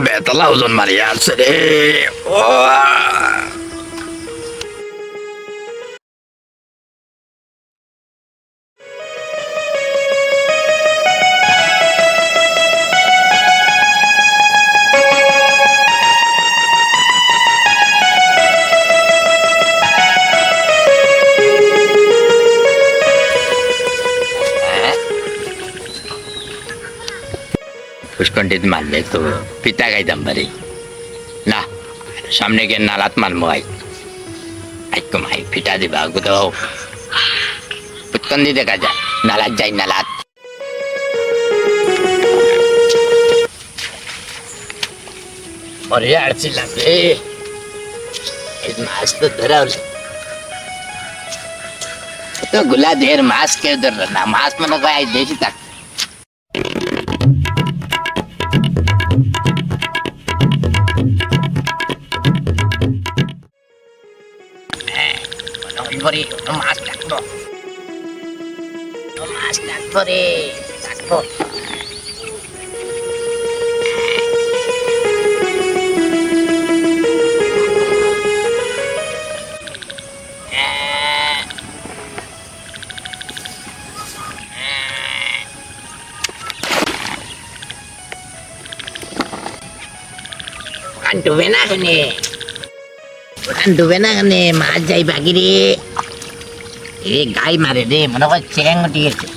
বেতলা ওজন মারিয়া আছে রে। ও পুষ্কণ্ঠিত মারলে তো পিতা গাইতাম পারি না, সামনে গিয়ে নালাত মারমো আই আইকম আই পিতা দিবা গুতো পুষ্কণ্ডি দেখা যায় নালাত যাই নালাত। মরে আসছিলাম রে, এই মাছ তো ধরা হলো তো গুলা ঢের মাছ কেউ ধরল না, মাছ মনে হয় দেশি থাক। মাছ ডাকবো, মাছ ডাকবো রে, ডাকবো। ডুবে না কেনে, ডুবে না কেনে, মাছ যাই বাকি রে। এ গাই মারে রে, মনে হয় চেঙ্গটি গেছে।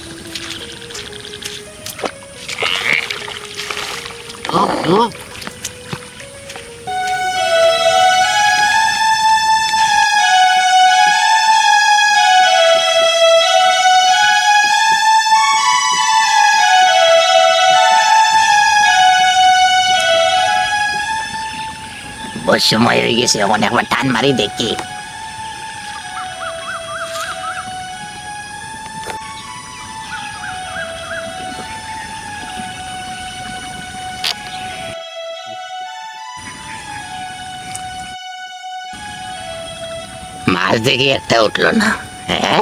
সময় হয়ে গেছে, এখন একবার টান মারি দেখি। মাছ দেখি একটা উঠলো না। হ্যাঁ,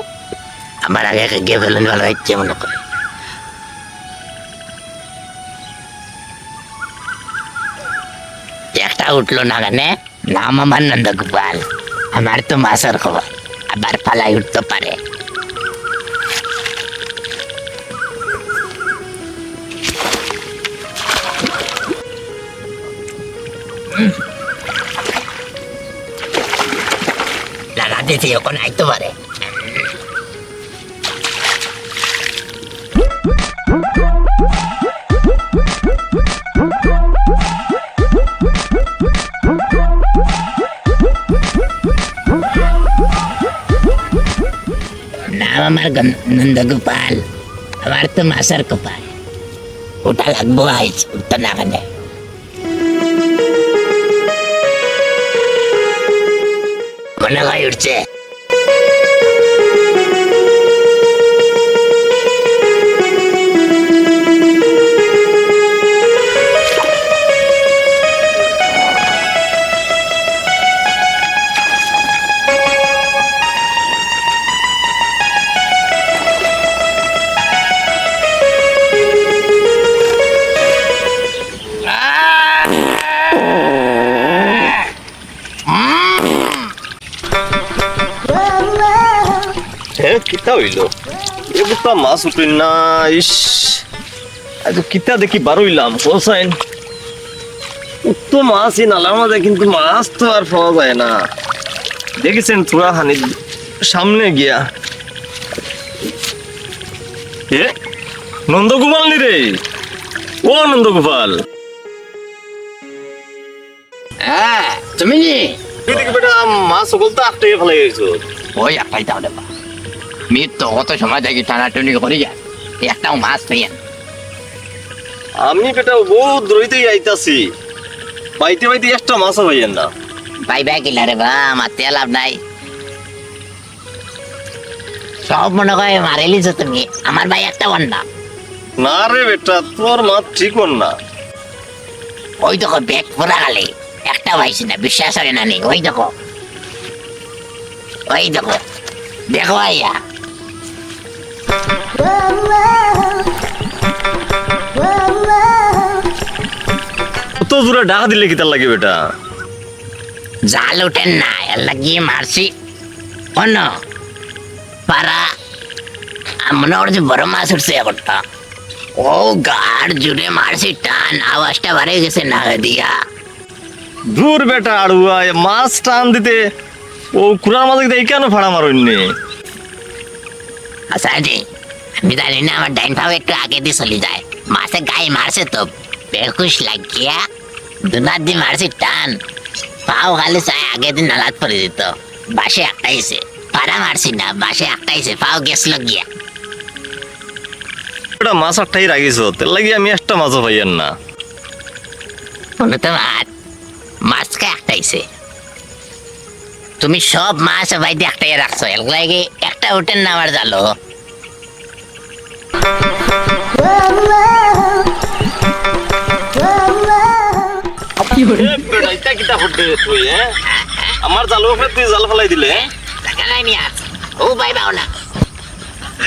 আমার আগে গিয়ে ফেলেন ভালো হচ্ছে মনে করে। একটা উঠলো না কেন? নাম আমার নন্দগোপাল, আমার তো মাছের খবর, আবার পালাই উঠতে পারে। লাগাতেছি ওখানে আইতে পারে। নাম আমার নন্দগোপাল, আমার তো মাছের কপাল, ওটা লাগবো আইস উঠতে না কেন? মনে হয় উঠছে। কিতা হইলো এগুলা মাছ উঠল না। ইস, আজ কিতা দেখি বার হইলাম কোসাইন তো মাছই নালার মাঝে, কিন্তু মাছ তো আর পাওয়া যায় না। দেখেছেন তোরা হানি সামনে গিয়া এ নন্দগোপাল নি রে, ও নন্দগোপাল। হ্যাঁ তুমি দেখি বেটা মাছ সকল তো আটকে ফেলে গেছো। ওই একটাই তাহলে মেয়ের তো কত সময় থাকি টানাটুনি করে যায়, একটাও মাছ পেয়েন। আমি বেটা বহুত দূরইতেই আইতাছি, বাইতে বাইতে একটা মাছও পাইয়েন না। ভাই ভাই কিলা রে বা, আমার তেল লাভ নাই, সব মনে হয় মারেলিছ তুমি। আমার ভাই একটা অন্না না রে বেটা, তোর মাছ ঠিক না। ওই দেখো ব্যাগ পড়া গেলে একটা পাইছি না, বিশ্বাস হয় না নেই। ওই দেখো, ওই দেখো, দেখো আইয়া তো জোরে ডাকা দিলে কিতার লাগে বেটা? জাল উঠেন না, এর লাগিয়ে মারছি। অন্য পারা মনে করছে বড় মাছ উঠছে একটা। ও গাড় জুড়ে মারছি, টান আওয়াজটা বাড়ে গেছে না দিয়া। দূর বেটা আড়ুয়া, মাছ টান দিতে ও কুড়ার মাঝে এই কেন ফাড়া মারুননি? আচ্ছা জি, আমি জানি না, আমার ডাইন পাও একটু আগে দিয়ে চলে যায়। মাছে গায়ে মারছে তো বেকুশ লাগিয়া দুনার দিয়ে মারছি টান, পাও খালি চাই আগে দিন নালাত পরে দিত। বাসে একটাইছে, পাড়া মারছি না, বাসে একটাইছে, পাও গেছিল গিয়া। বেটা মাছ একটাই রাখিস, তেল লাগি আমি একটা মাছও পাইয়ান না। মনে তো মাছকে একটাইছে, তুমি সব মাছ বাইতে একটাই রাখছো, এর লাগে একটা উঠেন না আমার জালো। আমার জাল তুই জাল ফেলাই দিলে টাকা নাই নি আজ ও ভাই বাও না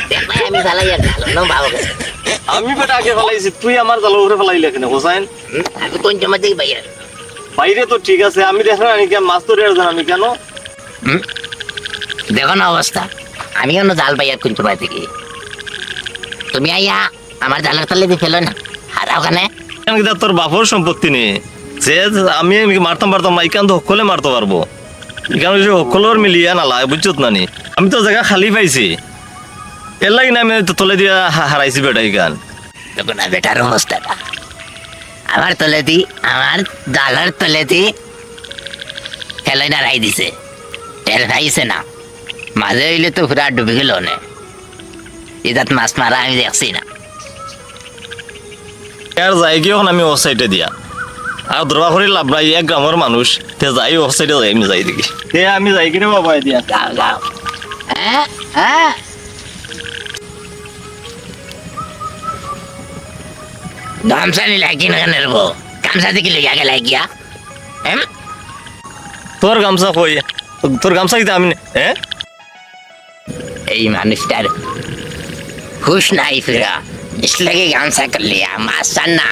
দেখ ভাই, আমি জালাই আর জালো না বাবু। আমি বেটা আগে ফেলাইছি, তুই আমার জাল উপরে ফেলাইলে কেন হোসাইন? আমি কোন জমা দিই ভাইয়া? বাইরে তো ঠিক আছে, আমি দেখলাম আমি কেন মাছ ধরে আর আমি কেন? দেখো না অবস্থা, আমি কেন জাল পাইয়া কোন জমা থেকে? তুমি আইয়া আমার জালের তলে দিয়ে ফেলো না, হারা ওখানে। তোর বাপর সম্পত্তি নেই যে আমি মারতাম পারতাম না, এখান তো হকলে মারতে পারবো। এখানে হকলের মিলিয়ে নালায় বুঝছত না নি? আমি তো জায়গা খালি পাইছি, এর লাগে না আমি তলে দিয়ে হারাইছি বেটা। এখান দেখো না বেটার অবস্থাটা, আমার তলে দি, আমার জালের তলে দি ফেলে না রাই দিছে, টের খাইছে না। মাঝে হইলে তো পুরা ডুবে গেল নে, ইদাত মাছ মারা আমি দেখছি না। আর যাই কি এখন আমি ও সাইডে দিয়া আর দরবার করে লাভ নাই, এক গ্রামের মানুষ তে যাই ও সাইডে যাই, আমি যাই দেখি তে আমি যাই কিনে বাবা দিয়া যাও যাও। হ্যাঁ হ্যাঁ, গামছা নি লাগি না কেন রেবো? গামছা দেখি লইয়া গেলাই গিয়া। তোর গামছা কই? তোর গামছা কি আমি হ্যাঁ? এই মানুষটার হুশ নাই ফিরা, इसलिए गामसा कर लिया, मास्टर ना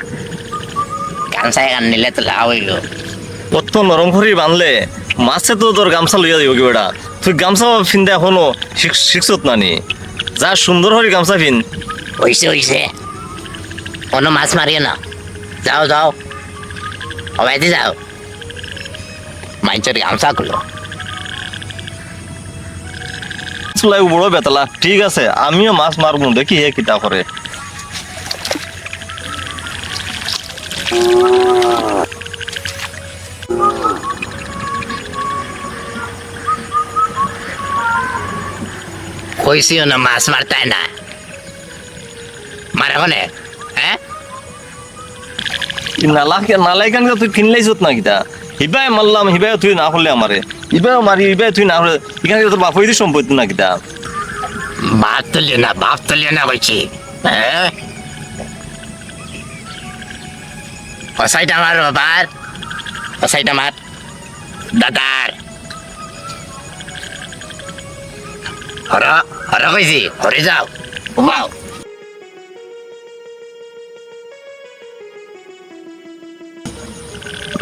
गामसा कर निले तो लाओ यो। কত নরম করে বানলে মাছে তো তোর গামছা লইয়া দিব কি বেটা? তুই গামছা ফিন্দা এখনো শিখছত নানি? যা সুন্দর হরি গামছা ফিন। ওইসে কোনো মাছ মারিও না, যাও যাও অবাইতে যাও, মাইচের গামছা গুলো। চুলাই বড় বেতলা, ঠিক আছে আমিও মাছ মারবো, দেখি হে কিতা করে। কইছিও না মাছ মারতে হয় না, মারা কোনে? হ্যাঁ নালাই কান তুই কিনলাইছত না কিতা? হিবাই মারলাম, হিবাই তুই না করলে আমারে, হিবাই মারি হিবাই তুই না করলে, এখানে তোর বাপ হইতে সম্পত্তি না কিতা? বাপ তুলিও না কইছি। হ্যাঁ সাইড আমার বাবার, সাইড আমার দাদার। হরা হরা কইছি, হরে যাও বাও।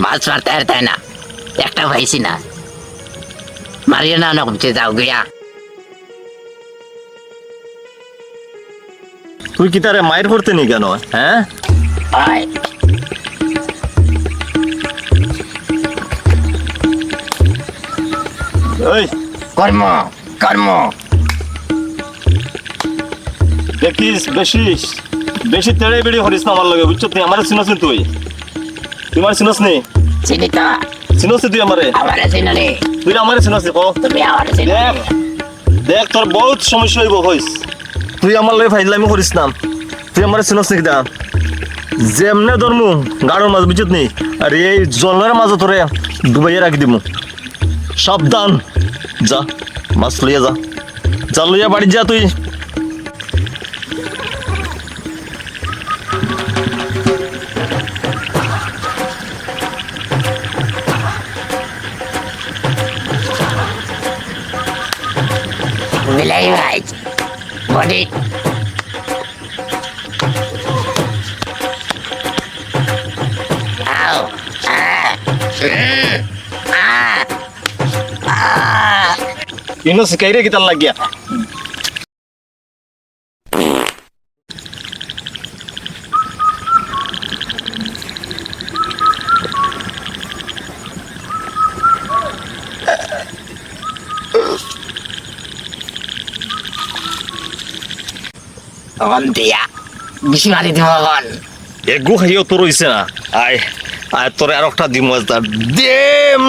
মাছ মারতে আর তাই না, একটা পাইছি না, মারিও না না কমছে, যাও গিয়া। তুই কি তারে মায়ের করতে নি কেন? হ্যাঁ আয় ওই কর্ম কর্ম দেখিস, বেশি বেশি তেড়ে বেড়ে হরিস না আমার লগে, বুঝছো? তুই আমার চিনস নি, তুই আমার চিনস নি, চিনি তো, চিনস তুই আমারে? আমারে চিনো রে, তুই আমারে চিনস নি? তুমি আমারে চিনো দেখ দেখ তোর বহুত সমস্যা হইব হইস, তুই আমার লগে ফাইজলামি করিস না। তুই আমার চিনস নি কিতা? যেমনে ধরমু গাড়োর মাছ, বুঝছত নি? আর এই জলের মাঝে তোরে ডুবাইয়া রাখি দিমু, সাবধান। যা মাছ লইয়া যা, যা লইয়া বাড়ি যা তুই। বিলাই ভাই বডি আও ইনো শিকাইরে কিতাল লাগিয়া অন দিয়া বেশি মারি দিব অন এগু খাইও তোর হইছে না আয় আয় তোরে আর একটা দিম দেম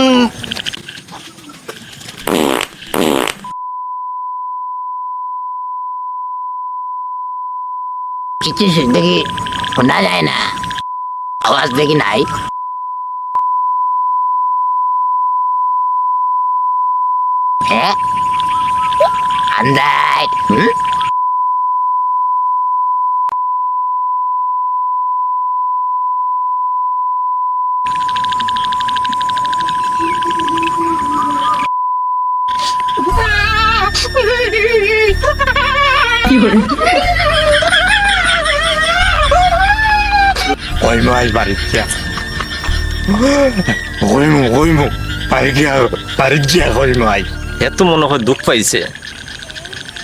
কিছু দেখি শোনা যায় না আওয়াজ দেখি নাই হ্যাঁ আন্দাজ কইমো আজ বাড়িতে যা কইমো বাড়িতে যা কইমো আজ এত মনে হয় দুঃখ পাইছে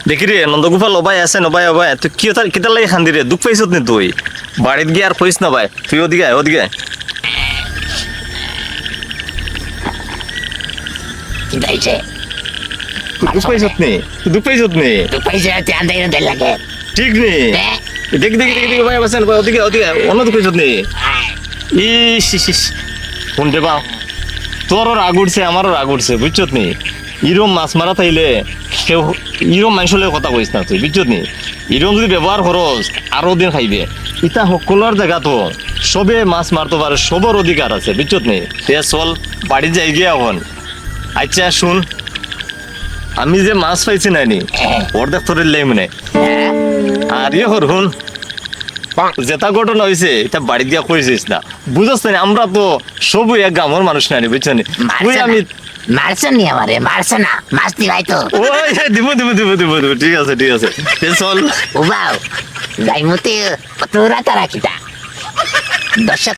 দেখি রে নন্দগোপাল অবাই আছে নবাই অবাই তুই কি কিতার লাগে খান্দি রে দুঃখ পাইছত নি তুই বাড়িত গিয়ে আর কইস না ভাই তুই ওদিকে আয় ওদিকে আয়। কি দাইছে দুঃখ পাইছত নি দুঃখ পাইছত নি তুই পয়সা ধ্যান দেয় না লাগে ঠিক নি হ্যাঁ দেখি দেখি দেখি দেখি ভাই আছে ওদিকে ওদিকে অন্য দুঃখ পাইছত নি ইস কোন দেবা তোরও রাগ উঠছে আমারও রাগ উঠছে বুঝছত নি ইরম মাছ মারা থাইলে কেউ ইরম মানুষের কথা কইস না তুই বুঝছত নি ইরম যদি ব্যবহার করস আরো দিন খাইবে ইটা সকলের জায়গা তো সবে মাছ মারতে পারে সবার অধিকার আছে বুঝছত নি তে চল বাড়ি যাই গিয়ে এখন আচ্ছা শুন আমি যে মাছ পাইছি নাইনি অর্ধেক তোর লাই মানে আর ইয়ে হর শুন যেটা ঘটনা হয়েছে এটা বাড়ি দিয়া কইছিস না বুঝছ না আমরা তো সবই এক গ্রামের মানুষ নানি বুঝছো নি তুই আমি মারছে নি আমারে মারছে না মাছ দিবাই তো ওই দিব দিব দিব দিব দিব ঠিক আছে তে চল ও বাউ যাইমতে তোরা তারা কিটা দর্শক